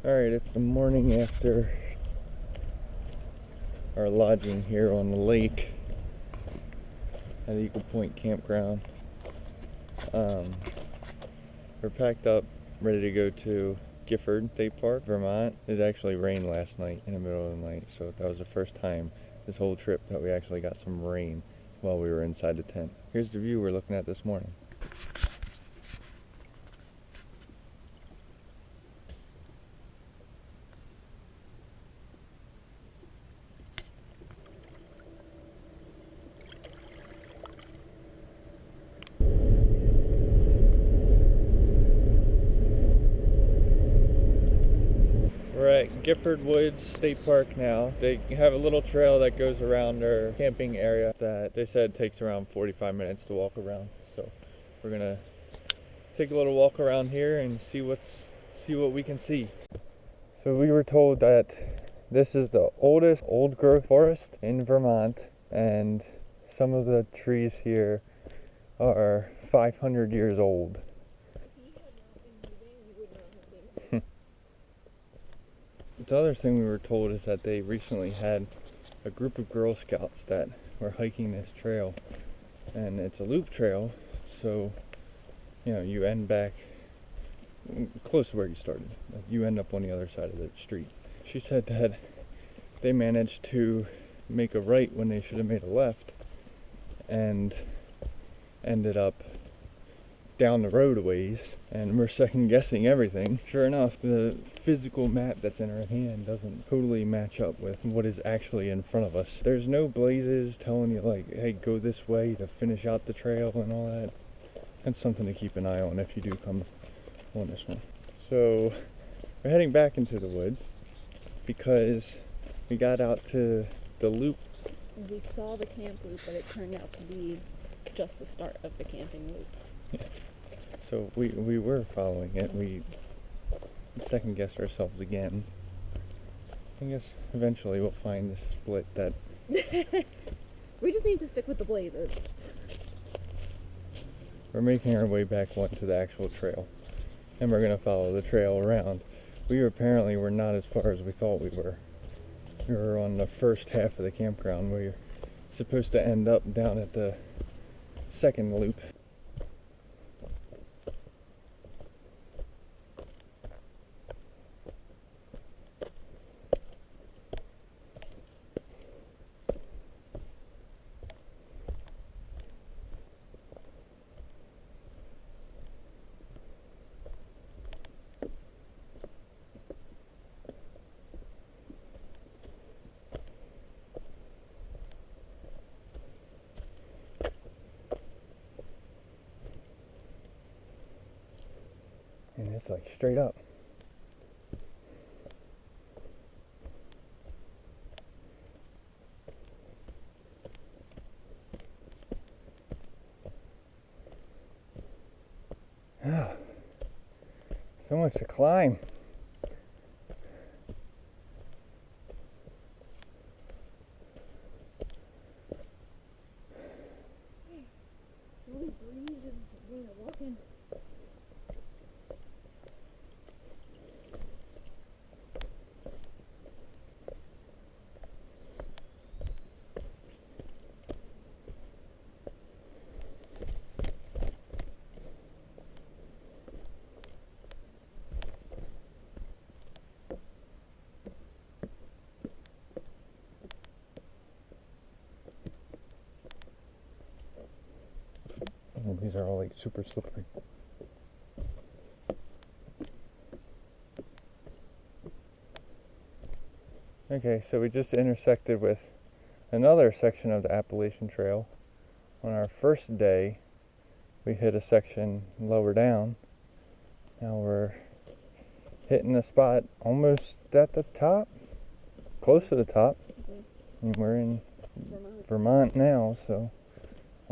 Alright, it's the morning after our lodging here on the lake at Eagle Point Campground. We're packed up, ready to go to Gifford State Park, Vermont. It actually rained last night in the middle of the night, so that was the first time this whole trip that we actually got some rain while we were inside the tent. Here's the view we're looking at this morning. We're at Gifford Woods State Park now. They have a little trail that goes around their camping area that they said takes around 45 minutes to walk around. So we're gonna take a little walk around here and see what we can see. So we were told that this is the oldest old growth forest in Vermont, and some of the trees here are 500 years old. The other thing we were told is that they recently had a group of Girl Scouts that were hiking this trail, and it's a loop trail, so you know, you end back close to where you started. You end up on the other side of the street. She said that they managed to make a right when they should have made a left and ended up down the road a ways, and we're second guessing everything. Sure enough, the physical map that's in our hand doesn't totally match up with what is actually in front of us. There's no blazes telling you like, hey, go this way to finish out the trail and all that. That's something to keep an eye on if you do come on this one. So we're heading back into the woods because we got out to the loop. We saw the camp loop, but it turned out to be just the start of the camping loop. Yeah. So we were following it. We second guessed ourselves again. I guess eventually we'll find this split that we just need to stick with the blazes. We're making our way back onto the actual trail, and we're gonna follow the trail around. We apparently were not as far as we thought we were. We were on the first half of the campground. We're supposed to end up down at the second loop. And it's like straight up. Oh, so much to climb. These are all like super slippery. Okay, so we just intersected with another section of the Appalachian Trail. On our first day, we hit a section lower down. Now we're hitting a spot almost at the top, close to the top. And we're in Vermont now, so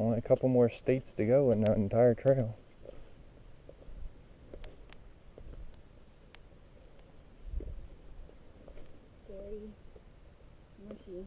only a couple more states to go in the entire trail. Very mushy.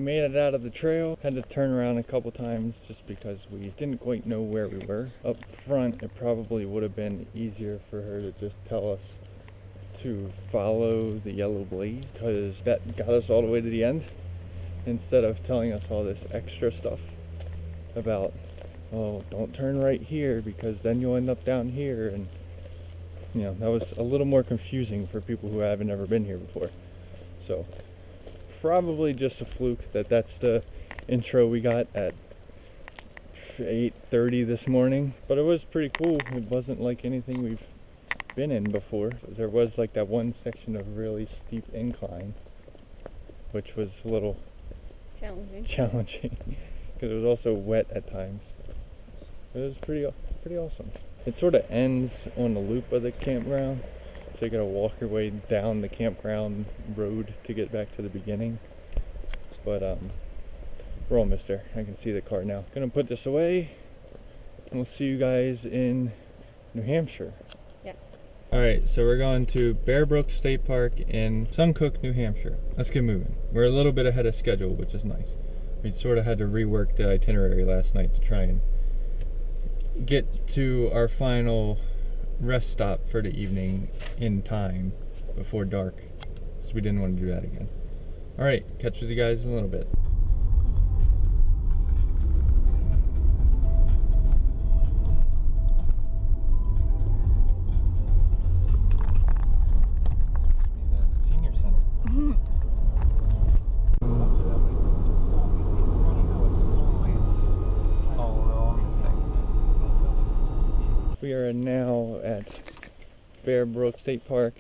We made it out of the trail. Had to turn around a couple times just because we didn't quite know where we were. Up front, it probably would have been easier for her to just tell us to follow the yellow blaze, because that got us all the way to the end, instead of telling us all this extra stuff about, oh, don't turn right here because then you'll end up down here. And you know, that was a little more confusing for people who haven't ever been here before. So probably just a fluke that that's the intro we got at 8:30 this morning, but it was pretty cool. It wasn't like anything we've been in before. There was like that one section of really steep incline, which was a little challenging because it was also wet at times. It was pretty awesome. It sort of ends on the loop of the campground, so you gotta walk your way down the campground road to get back to the beginning. But we're almost there. I can see the car now. Gonna put this away, and we'll see you guys in New Hampshire. Yeah. Alright, so we're going to Bear Brook State Park in Suncook, New Hampshire. Let's get moving. We're a little bit ahead of schedule, which is nice. We sort of had to rework the itinerary last night to try and get to our final rest stop for the evening in time before dark, so we didn't want to do that again. Alright, catch with you guys in a little bit. Senior center. We are now at Bear Brook State Park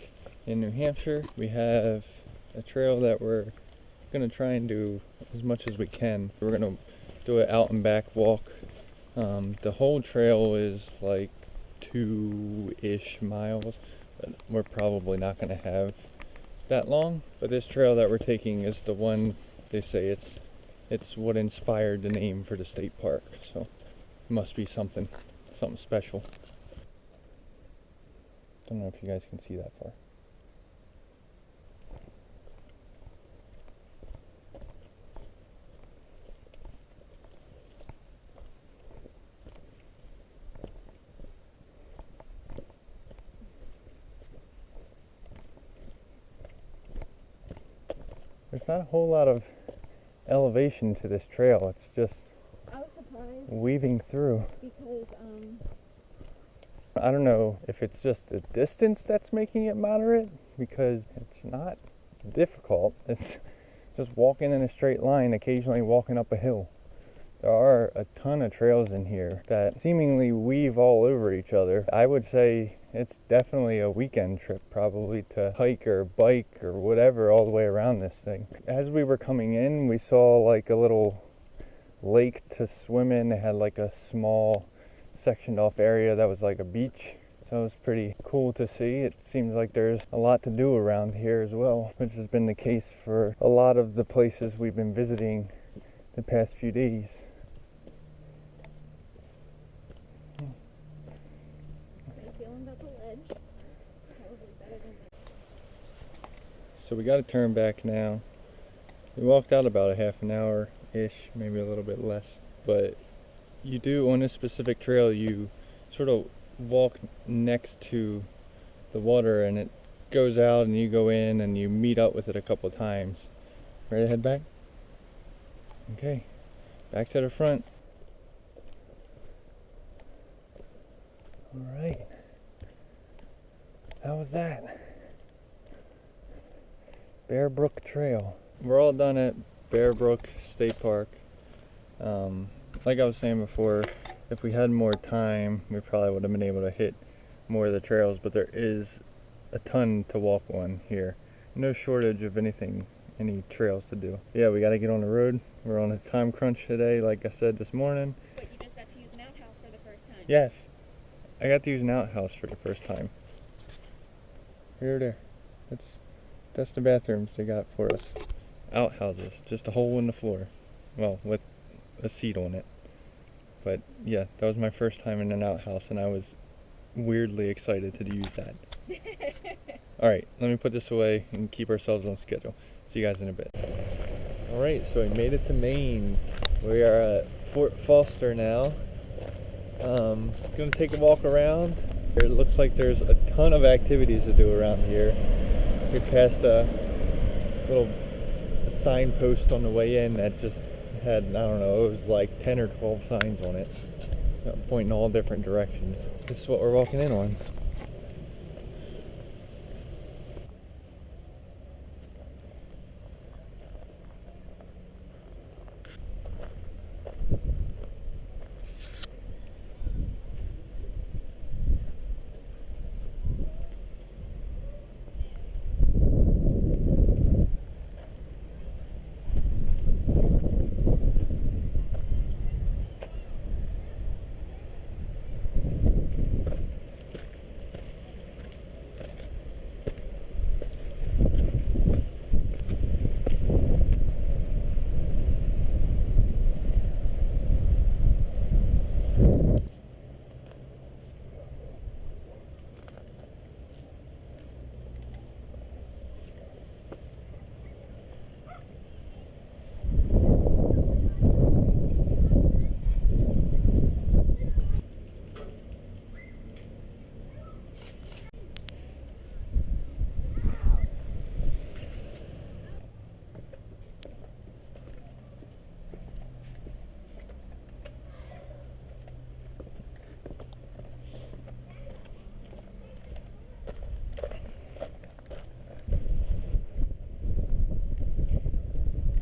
in New Hampshire. We have a trail that we're going to try and do as much as we can. We're going to do an out and back walk. The whole trail is like 2-ish miles, but we're probably not going to have that long. But this trail that we're taking is the one, they say it's what inspired the name for the state park, so it must be something special. I don't know if you guys can see that far. There's not a whole lot of elevation to this trail. It's just I was surprised weaving through. because I don't know if it's just the distance that's making it moderate, because it's not difficult. It's just walking in a straight line, occasionally walking up a hill. There are a ton of trails in here that seemingly weave all over each other. I would say it's definitely a weekend trip, probably, to hike or bike or whatever all the way around this thing. As we were coming in, we saw like a little lake to swim in. They had like a small sectioned off area that was like a beach, so it was pretty cool to see. It seems like there's a lot to do around here as well, which has been the case for a lot of the places we've been visiting the past few days. I'm feeling about the ledge. Probably better than that. So we got to turn back now. We walked out about a half an hour-ish, maybe a little bit less, but you do, on this specific trail, you sort of walk next to the water and it goes out and you go in and you meet up with it a couple times. Ready to head back? Okay, back to the front. Alright, how was that? Bear Brook Trail. We're all done at Bear Brook State Park. Like I was saying before, if we had more time, we probably would have been able to hit more of the trails, but there is a ton to walk on here. No shortage of any trails to do. Yeah, we got to get on the road. We're on a time crunch today, like I said this morning. But you just got to use an outhouse for the first time. Yes, I got to use an outhouse for the first time. Here, there. That's the bathrooms they got for us. Outhouses, just a hole in the floor. Well, with a seat on it. But yeah, that was my first time in an outhouse, and I was weirdly excited to use that. Alright, let me put this away and keep ourselves on schedule. See you guys in a bit. Alright, so we made it to Maine. We are at Fort Foster now. Gonna take a walk around. It looks like there's a ton of activities to do around here. We passed a little signpost on the way in that just had, I don't know, it was like 10 or 12 signs on it, pointing all different directions. This is what we're walking in on.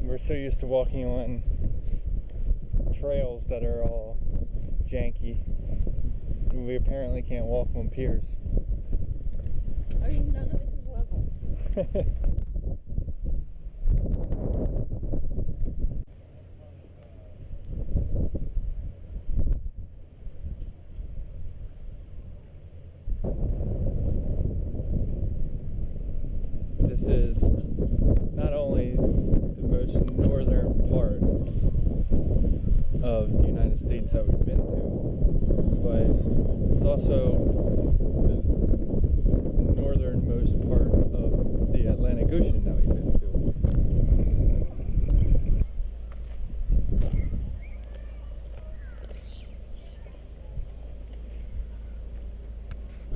We're so used to walking on trails that are all janky. We apparently can't walk on piers. I mean, none of this is level. This is not only the most northern part of the United States that we've been to, but it's also the northernmost part of the Atlantic Ocean that we've been to.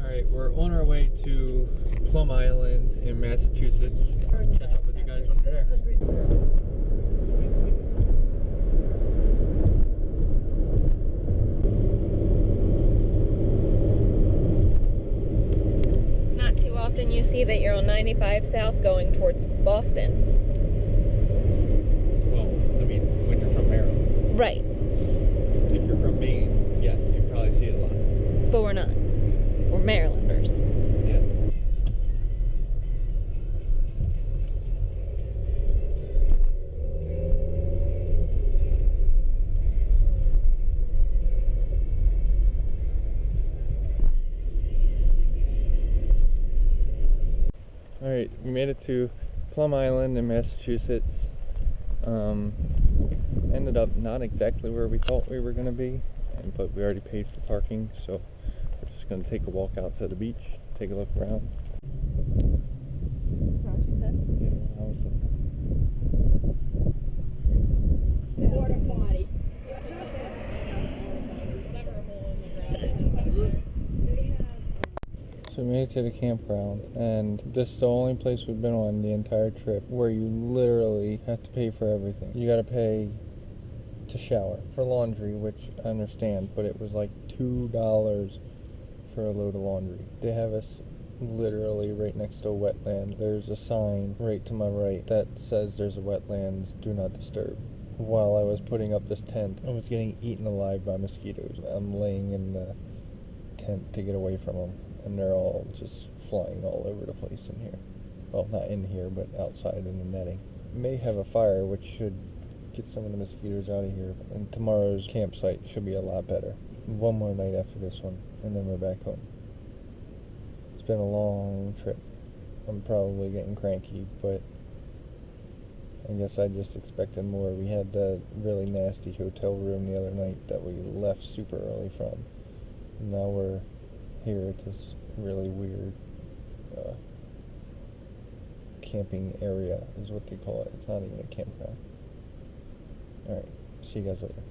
Alright, we're on our way to Plum Island in Massachusetts. Catch up with you guys when we're there. Not too often you see that you're on 95 South going towards Boston. Well, I mean, when you're from Maryland. Right. If you're from Maine, yes, you probably see it a lot. But we're not. We're Marylanders. Yeah. Alright, we made it to Plum Island in Massachusetts. Ended up not exactly where we thought we were going to be, but we already paid for parking, so we're just going to take a walk out to the beach, take a look around. Is that what you said? Yeah, I was looking. Water party. So we made it to the campground, and this is the only place we've been on the entire trip where you literally have to pay for everything. You gotta pay to shower, for laundry, which I understand, but it was like $2 for a load of laundry. They have us literally right next to a wetland. There's a sign right to my right that says there's a wetlands, do not disturb. While I was putting up this tent, I was getting eaten alive by mosquitoes. I'm laying in the tent to get away from them, and they're all just flying all over the place in here. Well, not in here, but outside in the netting. May have a fire, which should get some of the mosquitoes out of here, and tomorrow's campsite should be a lot better. One more night after this one, and then we're back home. It's been a long trip. I'm probably getting cranky, but I guess I just expected more. We had a really nasty hotel room the other night that we left super early from. Now we're here at this really weird camping area is what they call it. It's not even a campground. Alright, see you guys later.